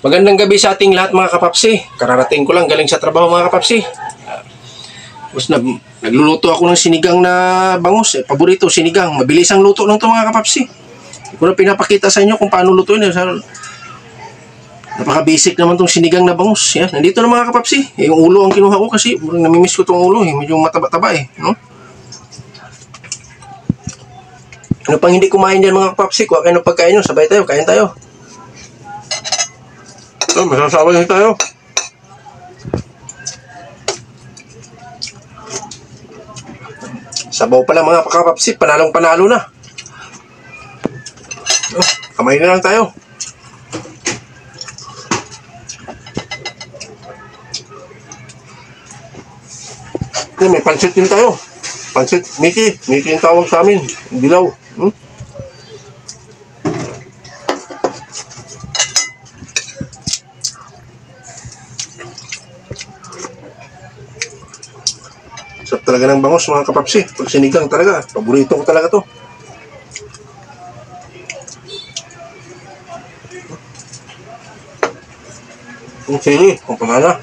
Magandang gabi sa ating lahat mga kapapsi. Kararating ko lang galing sa trabaho mga kapapsi. Tapos nagluluto ako ng sinigang na bangus. Paborito, sinigang. Mabilis ang luto lang ito mga kapapsi. Hindi ko na pinapakita sa inyo kung paano lutuin. Napaka-basic naman itong sinigang na bangus. Yan. Nandito na mga kapapsi. Yung ulo ang kinuha ko kasi namimiss ko itong ulo. Medyo mataba-taba eh. No? Ano pang hindi kumain dyan mga kapapsi? Kuha kayo ng pagkain nyo. Sabay tayo. Kain tayo. Masasaway tayo. Sabaw pala mga kapapsi. Panalong-panalo na. Kamay na lang tayo. May pansit din tayo. Pansit, Mickey. Mickey yung tawag sa amin. Dilaw. Sarap talaga ng bangus mga kapapsi. Pag sinigang talaga. Paborito ko talaga to. Yung sili, kung pangana.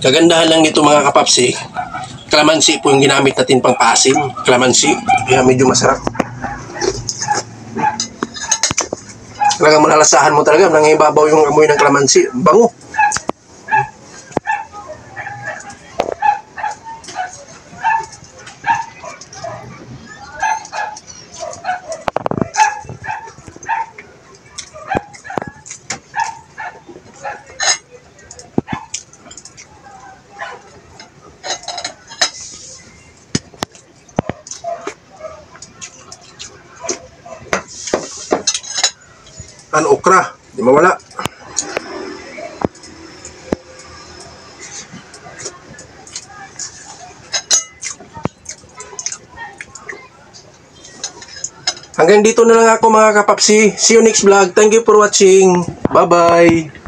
Kagandahan lang nito mga kapapsi, kalamansi po yung ginamit natin pang pasim. Kalamansi, kaya medyo masarap. Talagang malalasahan mo talaga, nangibabaw yung amoy ng kalamansi. Bango. Okra, di mawala. Hanggang dito na lang ako mga kapapsi. See you next vlog. Thank you for watching. Bye-bye.